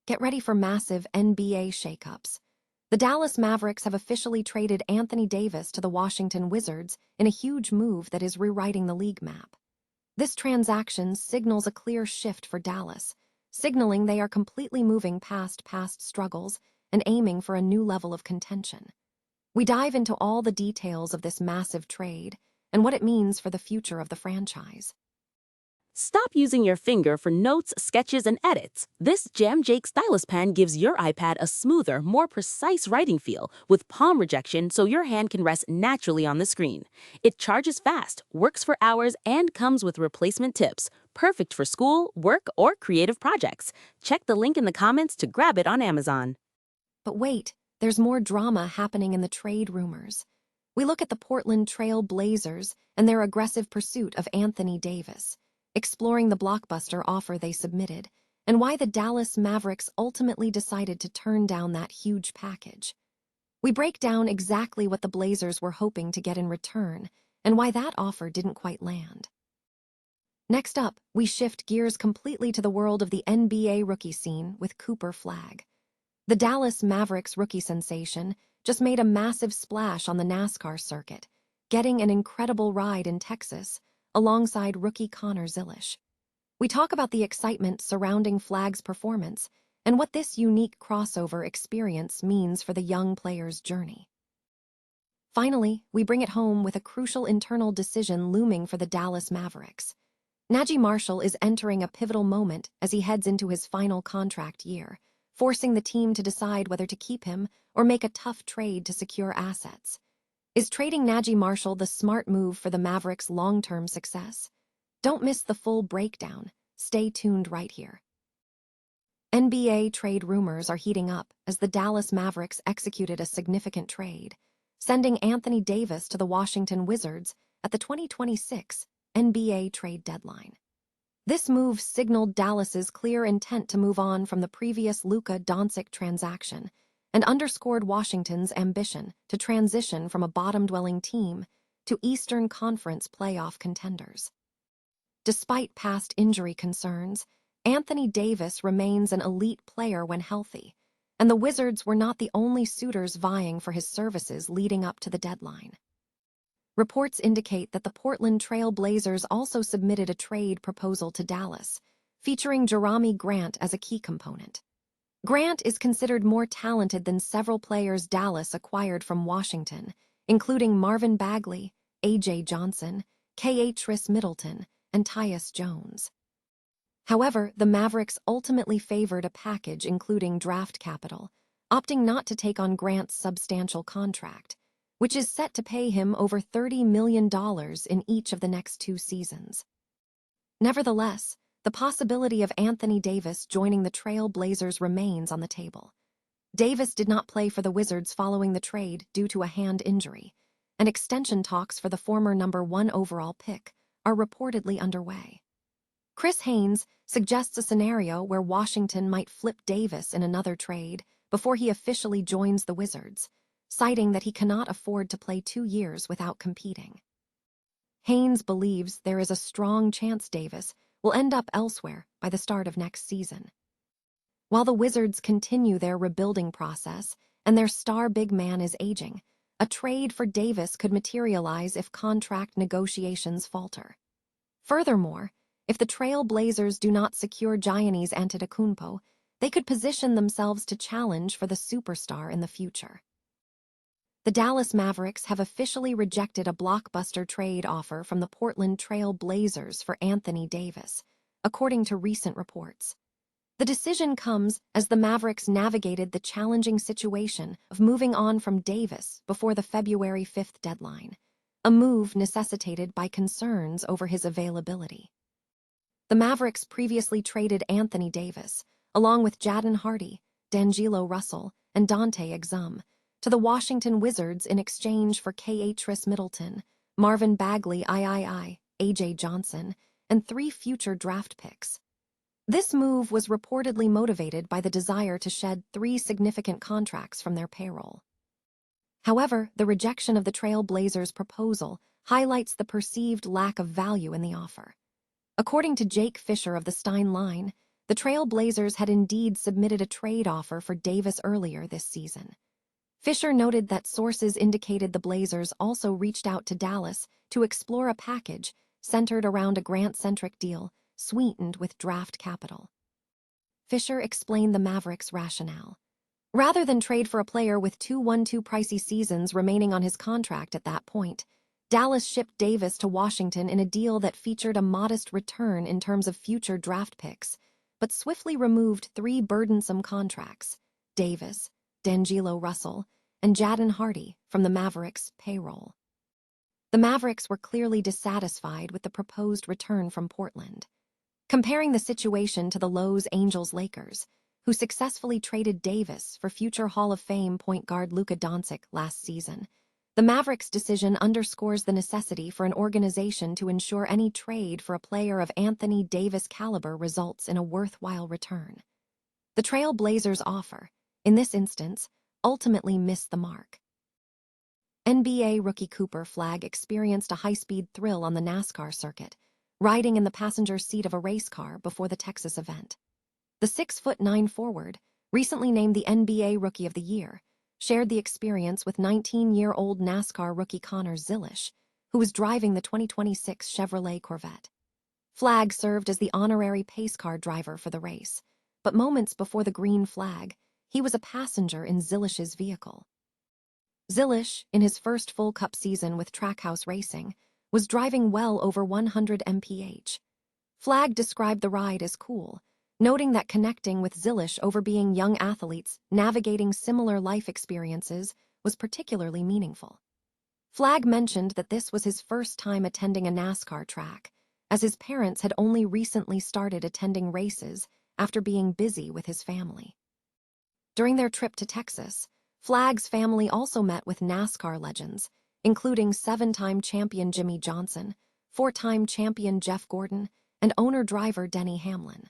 Get ready for massive NBA shakeups. The Dallas Mavericks have officially traded Anthony Davis to the Washington Wizards in a huge move that is rewriting the league map. This transaction signals a clear shift for Dallas, signaling they are completely moving past past struggles and aiming for a new level of contention. We dive into all the details of this massive trade and what it means for the future of the franchise. Stop using your finger for notes, sketches, and edits. This Jam Jake stylus pen gives your iPad a smoother, more precise writing feel with palm rejection so your hand can rest naturally on the screen. It charges fast, works for hours, and comes with replacement tips. Perfect for school, work, or creative projects. Check the link in the comments to grab it on Amazon. But wait, there's more drama happening in the trade rumors. We look at the Portland Trail Blazers and their aggressive pursuit of Anthony Davis, exploring the blockbuster offer they submitted, and why the Dallas Mavericks ultimately decided to turn down that huge package. We break down exactly what the Blazers were hoping to get in return, and why that offer didn't quite land. Next up, we shift gears completely to the world of the NBA rookie scene with Cooper Flagg. The Dallas Mavericks rookie sensation just made a massive splash on the NASCAR circuit, getting an incredible ride in Texas, alongside rookie Connor Zilish. We talk about the excitement surrounding Flagg's performance and what this unique crossover experience means for the young player's journey. Finally, we bring it home with a crucial internal decision looming for the Dallas Mavericks. Naji Marshall is entering a pivotal moment as he heads into his final contract year, forcing the team to decide whether to keep him or make a tough trade to secure assets. Is trading Naji Marshall the smart move for the Mavericks' long-term success? Don't miss the full breakdown. Stay tuned right here. NBA trade rumors are heating up as the Dallas Mavericks executed a significant trade, sending Anthony Davis to the Washington Wizards at the 2026 NBA trade deadline. This move signaled Dallas's clear intent to move on from the previous Luka Doncic transaction and underscored Washington's ambition to transition from a bottom-dwelling team to Eastern Conference playoff contenders. Despite past injury concerns, Anthony Davis remains an elite player when healthy, and the Wizards were not the only suitors vying for his services leading up to the deadline. Reports indicate that the Portland Trail Blazers also submitted a trade proposal to Dallas, featuring Jerami Grant as a key component. Grant is considered more talented than several players Dallas acquired from Washington, including Marvin Bagley, A.J. Johnson, K.H. Middleton, and Tyus Jones. However, the Mavericks ultimately favored a package including draft capital, opting not to take on Grant's substantial contract, which is set to pay him over $30 million in each of the next 2 seasons. Nevertheless, the possibility of Anthony Davis joining the Trail Blazers remains on the table. Davis did not play for the Wizards following the trade due to a hand injury, and extension talks for the former #1 overall pick are reportedly underway. Chris Haynes suggests a scenario where Washington might flip Davis in another trade before he officially joins the Wizards, citing that he cannot afford to play 2 years without competing. Haynes believes there is a strong chance Davis will end up elsewhere by the start of next season. While the Wizards continue their rebuilding process and their star big man is aging, a trade for Davis could materialize if contract negotiations falter. Furthermore, if the Trail Blazers do not secure Giannis Antetokounmpo, they could position themselves to challenge for the superstar in the future. The Dallas Mavericks have officially rejected a blockbuster trade offer from the Portland Trail Blazers for Anthony Davis, according to recent reports. The decision comes as the Mavericks navigated the challenging situation of moving on from Davis before the February 5th deadline, a move necessitated by concerns over his availability. The Mavericks previously traded Anthony Davis, along with Jaden Hardy, D'Angelo Russell, and Dante Exum, to the Washington Wizards in exchange for K.H. Middleton, Marvin Bagley III, A.J. Johnson, and 3 future draft picks. This move was reportedly motivated by the desire to shed 3 significant contracts from their payroll. However, the rejection of the Trail Blazers' proposal highlights the perceived lack of value in the offer. According to Jake Fisher of the Stein Line, the Trail Blazers had indeed submitted a trade offer for Davis earlier this season. Fisher noted that sources indicated the Blazers also reached out to Dallas to explore a package centered around a Grant-centric deal, sweetened with draft capital. Fisher explained the Mavericks' rationale. Rather than trade for a player with two 1-2 pricey seasons remaining on his contract at that point, Dallas shipped Davis to Washington in a deal that featured a modest return in terms of future draft picks, but swiftly removed three burdensome contracts: Davis, D'Angelo Russell, and Jadon Hardy from the Mavericks' payroll. The Mavericks were clearly dissatisfied with the proposed return from Portland. Comparing the situation to the Los Angeles Lakers, who successfully traded Davis for future Hall of Fame point guard Luka Doncic last season, the Mavericks' decision underscores the necessity for an organization to ensure any trade for a player of Anthony Davis' caliber results in a worthwhile return. The Trail Blazers' offer, in this instance, ultimately missed the mark. NBA rookie Cooper Flagg experienced a high-speed thrill on the NASCAR circuit, riding in the passenger seat of a race car before the Texas event. The 6'9" forward, recently named the NBA Rookie of the Year, shared the experience with 19-year-old NASCAR rookie Connor Zilisch, who was driving the 2026 Chevrolet Corvette. Flagg served as the honorary pace car driver for the race, but moments before the green flag, he was a passenger in Zilisch's vehicle. Zilisch, in his first full Cup season with Trackhouse Racing, was driving well over 100 mph. Flagg described the ride as cool, noting that connecting with Zilisch over being young athletes navigating similar life experiences was particularly meaningful. Flagg mentioned that this was his first time attending a NASCAR track, as his parents had only recently started attending races after being busy with his family. During their trip to Texas, Flagg's family also met with NASCAR legends, including 7-time champion Jimmy Johnson, 4-time champion Jeff Gordon, and owner-driver Denny Hamlin.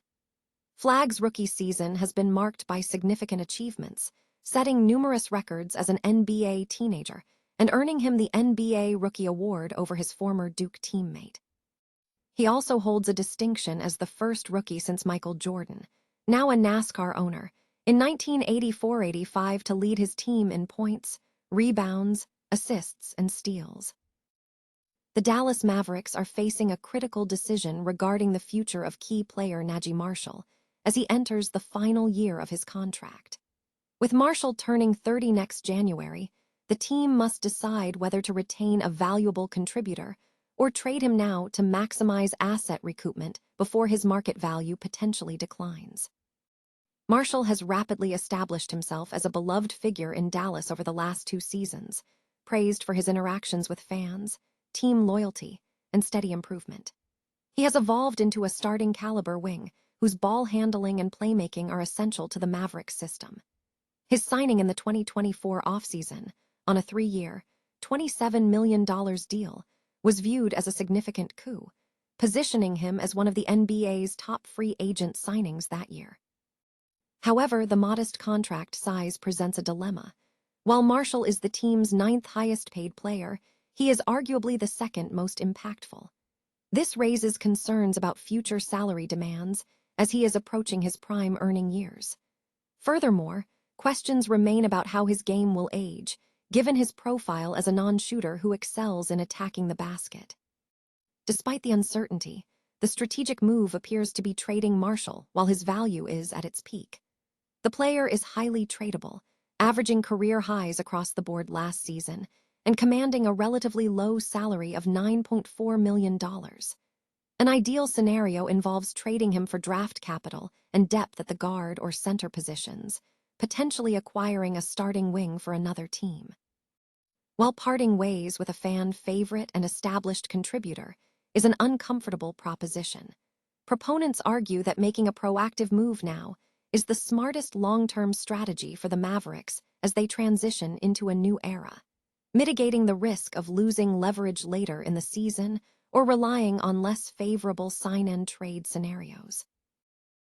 Flagg's rookie season has been marked by significant achievements, setting numerous records as an NBA teenager and earning him the NBA Rookie Award over his former Duke teammate. He also holds a distinction as the first rookie since Michael Jordan, now a NASCAR owner, in 1984-85 to lead his team in points, rebounds, assists, and steals. The Dallas Mavericks are facing a critical decision regarding the future of key player Naji Marshall as he enters the final year of his contract. With Marshall turning 30 next January, the team must decide whether to retain a valuable contributor or trade him now to maximize asset recoupment before his market value potentially declines. Marshall has rapidly established himself as a beloved figure in Dallas over the last 2 seasons, praised for his interactions with fans, team loyalty, and steady improvement. He has evolved into a starting-caliber wing whose ball handling and playmaking are essential to the Mavericks system. His signing in the 2024 offseason, on a 3-year, $27 million deal, was viewed as a significant coup, positioning him as one of the NBA's top free agent signings that year. However, the modest contract size presents a dilemma. While Marshall is the team's 9th highest-paid player, he is arguably the 2nd most impactful. This raises concerns about future salary demands as he is approaching his prime earning years. Furthermore, questions remain about how his game will age, given his profile as a non-shooter who excels in attacking the basket. Despite the uncertainty, the strategic move appears to be trading Marshall while his value is at its peak. The player is highly tradable, averaging career highs across the board last season and commanding a relatively low salary of $9.4 million. An ideal scenario involves trading him for draft capital and depth at the guard or center positions, potentially acquiring a starting wing for another team. While parting ways with a fan favorite and established contributor is an uncomfortable proposition, proponents argue that making a proactive move now is the smartest long-term strategy for the Mavericks as they transition into a new era, mitigating the risk of losing leverage later in the season or relying on less favorable sign-and-trade scenarios.